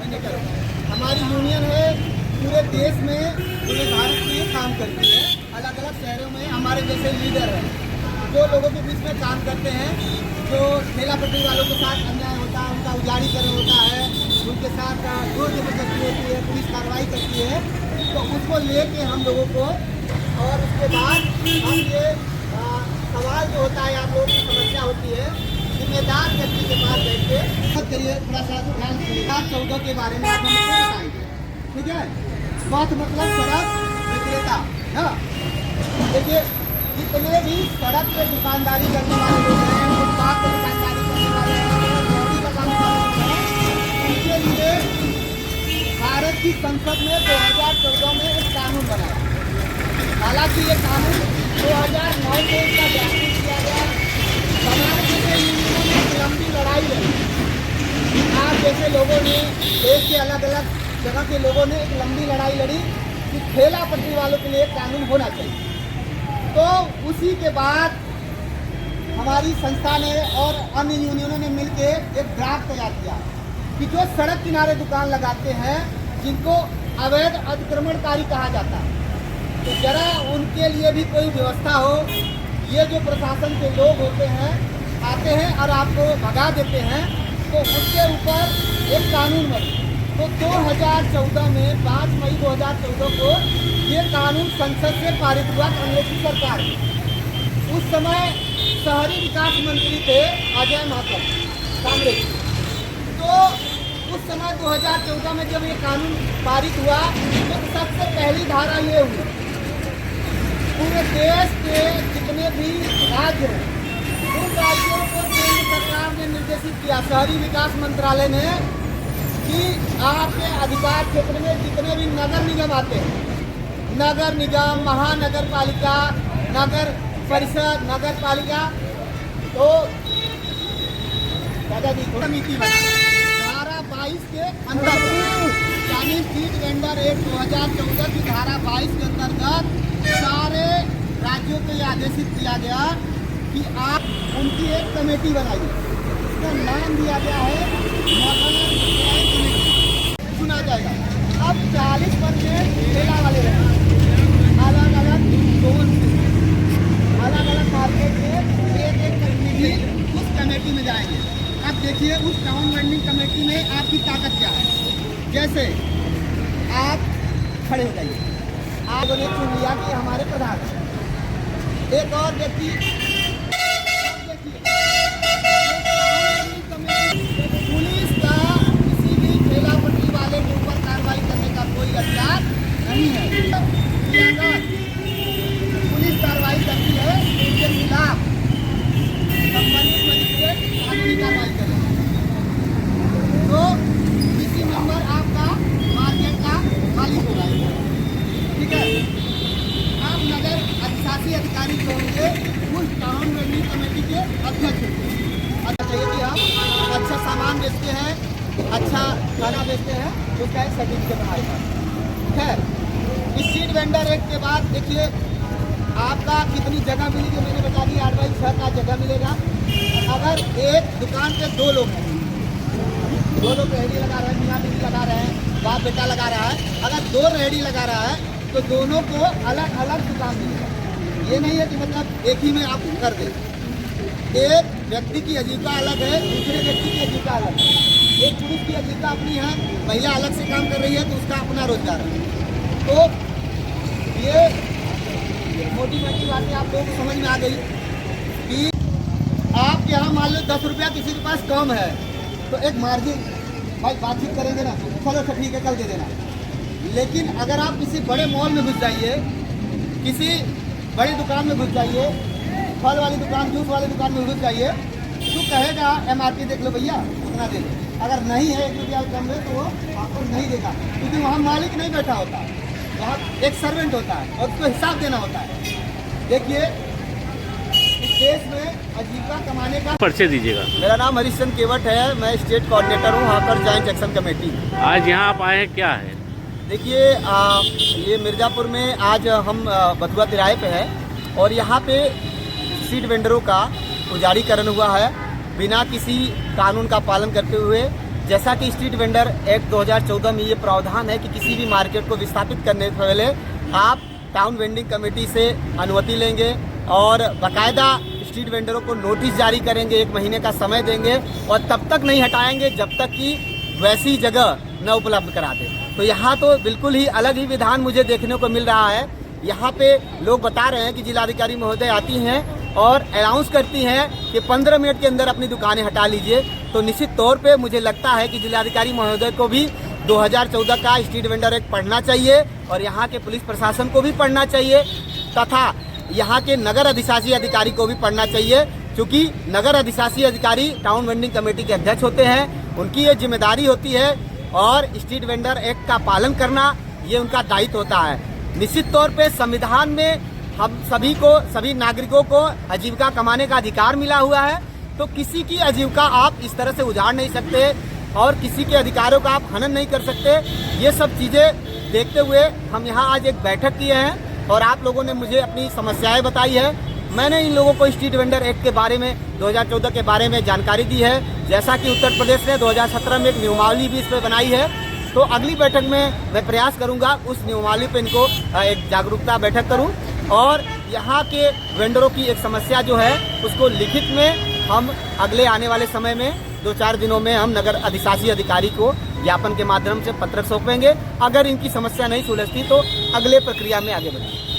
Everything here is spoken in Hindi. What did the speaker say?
हमारी यूनियन है पूरे देश में, पूरे भारत में काम करती है। अलग अलग शहरों में हमारे जैसे लीडर हैं जो लोगों के बीच में काम करते हैं, जो ठेला पटरी वालों के साथ अन्याय होता है, उनका उजाड़ीकरण होता है, उनके साथ जो जबरदस्ती होती है, पुलिस कार्रवाई करती है, तो उसको लेके हम लोगों को, और उसके बाद हम ये सवाल जो होता है, आप लोगों की समस्या होती है, जिम्मेदार व्यक्ति के पास बैठ के करिए, थोड़ा सा ध्यान दीजिए। 14 के बारे में आप हमको बताएंगे, ठीक है। पथ मतलब सड़क विक्रेता, है। देखिए जितने भी सड़क पे दुकानदारी करने वाले लोग हैं, फुटपाथ पे दुकानदारी करने वाले हैं, रोटी का काम करने वाले हैं, उनके लिए भारत की संसद में 2014 में एक कानून बनाया। हालांकि ये कानून 2009 में इसका जारी किया गया। समाज के यूनियनों में एक लंबी लड़ाई लड़ी। आप जैसे लोगों ने, देश के अलग अलग जगह के लोगों ने एक लंबी लड़ाई लड़ी कि ठेला पटरी वालों के लिए कानून होना चाहिए। तो उसी के बाद हमारी संस्था ने और अन्य यूनियनों ने मिलकर एक ड्राफ्ट तैयार किया कि जो सड़क किनारे दुकान लगाते हैं, जिनको अवैध अतिक्रमणकारी कहा जाता है, तो जरा उनके लिए भी कोई व्यवस्था हो। ये जो प्रशासन के लोग होते हैं, आते हैं और आपको भगा देते हैं, तो उसके ऊपर एक कानून बने। तो 2014 में 5 मई 2014 को ये कानून संसद से पारित हुआ कांग्रेस की सरकार में। उस समय शहरी विकास मंत्री थे अजय माकन, कांग्रेस। तो उस समय 2014 में जब ये कानून पारित हुआ, तो सबसे पहली धारा ये हुई, पूरे देश के जितने भी राज्य हैं, उन राज्यों को केंद्र सरकार ने निर्देशित किया, शहरी विकास मंत्रालय ने, कि आपके अधिकार क्षेत्र में जितने भी नगर निगम आते हैं, नगर निगम, महानगर पालिका, नगर परिषद, नगर पालिका, तो दादाजी समिति बना धारा 22 के अंतर्गत, यानी स्ट्रीट वेंडर एक्ट 2014 की धारा 22 के अंतर्गत सारे राज्यों को यह आदेशित किया गया कि आप उनकी एक कमेटी बनाइए। इसका नाम दिया गया है चुना जाएगा। अब 40% ठेला वाले रहेंगे, अलग अलग जोन से, अलग अलग मार्केट में एक प्रतिनिधि उस कमेटी में जाएंगे। अब देखिए उस टाउन वेंडिंग कमेटी में आपकी ताकत क्या है। जैसे आप खड़े हो जाइए, आपने चुन लिया कि हमारे प्रधान हैं। एक और व्यक्ति, पुलिस का किसी भी ठेला पटरी वाले के ऊपर कार्रवाई करने का कोई अधिकार नहीं है। अगर पुलिस कार्रवाई करती है तो उसके खिलाफ संबंधित मजिस्ट्रेट कानूनी कार्रवाई करेंगे। तो किसी नंबर आपका मार्केट का मालिक होगा, ठीक है। आप नगर अधिशासी अधिकारी जो होंगे उस टाउन वेंडिंग कमेटी के अध्यक्ष होंगे। अच्छा चाहिए कि हम अच्छा सामान बेचते हैं, अच्छा खाना बेचते हैं, उसका एक सर्टिफिकेट हमारे पास है। स्ट्रीट वेंडर एक्ट के बाद देखिए आपका कितनी जगह मिलेगी, मैंने बता दी 8x6 का जगह मिलेगा। अगर एक दुकान पे 2 लोग हैं, 2 लोग रेहड़ी लगा रहे हैं, मियाँ बीवी लगा रहे हैं, बाप बेटा लगा रहा है, अगर 2 रेहड़ी लगा रहा है तो दोनों को अलग अलग दुकान मिलेगा। ये नहीं है कि मतलब एक ही में आप कर दें। एक व्यक्ति की आजीविका अलग है, दूसरे व्यक्ति की आजीविका अलग है। एक पुरुष की आजीविका अपनी है, महिला अलग से काम कर रही है, तो उसका अपना रोजगार है। तो ये मोटी मोटी बातें आप लोगों को समझ में आ गई कि आप यहाँ मान लो 10 रुपया किसी के पास कम है, तो एक मार्जिन भाई बातचीत करेंगे ना, चलो अच्छा ठीक है कल दे देना। लेकिन अगर आप किसी बड़े मॉल में घुस जाइए, किसी बड़ी दुकान में घुस जाइए, फल वाली दुकान, जूस वाली दुकान में घुस जाइए, तो कहेगा MRP देख लो भैया उतना दे दो। अगर नहीं है 1 रुपया कम है तो वो आपको नहीं देगा, क्योंकि वहाँ मालिक नहीं बैठा होता, वहाँ एक सर्वेंट होता है और उसको हिसाब देना होता है। देखिए इस देश में आजीविका कमाने का परिचय दीजिएगा। मेरा नाम हरिश्चंद्र केवट है, मैं स्टेट कोऑर्डिनेटर हूँ हाकर जॉइंट एक्शन कमेटी। आज यहाँ आप आए हैं, क्या है? देखिए ये मिर्ज़ापुर में आज हम बथुआ तिराहे पे है और यहाँ पे स्ट्रीट वेंडरों का उजाड़ीकरण हुआ है बिना किसी कानून का पालन करते हुए। जैसा कि स्ट्रीट वेंडर एक्ट 2014 में ये प्रावधान है कि किसी भी मार्केट को विस्थापित करने से पहले आप टाउन वेंडिंग कमेटी से अनुमति लेंगे और बाकायदा स्ट्रीट वेंडरों को नोटिस जारी करेंगे, 1 महीने का समय देंगे और तब तक नहीं हटाएंगे जब तक कि वैसी जगह न उपलब्ध करा दे। तो यहाँ तो बिल्कुल ही अलग ही विधान मुझे देखने को मिल रहा है। यहाँ पे लोग बता रहे हैं कि जिलाधिकारी महोदय आती हैं और अनाउंस करती हैं कि 15 मिनट के अंदर अपनी दुकानें हटा लीजिए। तो निश्चित तौर पे मुझे लगता है कि जिलाधिकारी महोदय को भी 2014 का स्ट्रीट वेंडर एक्ट पढ़ना चाहिए और यहाँ के पुलिस प्रशासन को भी पढ़ना चाहिए तथा यहाँ के नगर अधिशासी अधिकारी को भी पढ़ना चाहिए, क्योंकि नगर अधिशासी अधिकारी टाउन वेंडिंग कमेटी के अध्यक्ष होते हैं। उनकी ये जिम्मेदारी होती है और स्ट्रीट वेंडर एक्ट का पालन करना ये उनका दायित्व होता है। निश्चित तौर पे संविधान में हम सभी नागरिकों को आजीविका कमाने का अधिकार मिला हुआ है, तो किसी की आजीविका आप इस तरह से उजाड़ नहीं सकते और किसी के अधिकारों का आप हनन नहीं कर सकते। ये सब चीज़ें देखते हुए हम यहाँ आज एक बैठक किए हैं और आप लोगों ने मुझे अपनी समस्याएं बताई है। मैंने इन लोगों को स्ट्रीट वेंडर एक्ट के बारे में 2014 के बारे में जानकारी दी है, जैसा कि उत्तर प्रदेश ने 2017 में एक नियमावली भी इस पर बनाई है। तो अगली बैठक में मैं प्रयास करूंगा उस नियमावली पे इनको एक जागरूकता बैठक करूं और यहाँ के वेंडरों की एक समस्या जो है उसको लिखित में हम अगले आने वाले समय में 2-4 दिनों में हम नगर अधिशासी अधिकारी को ज्ञापन के माध्यम से पत्रक सौंपेंगे। अगर इनकी समस्या नहीं सुलझती तो अगले प्रक्रिया में आगे बढ़ेंगे।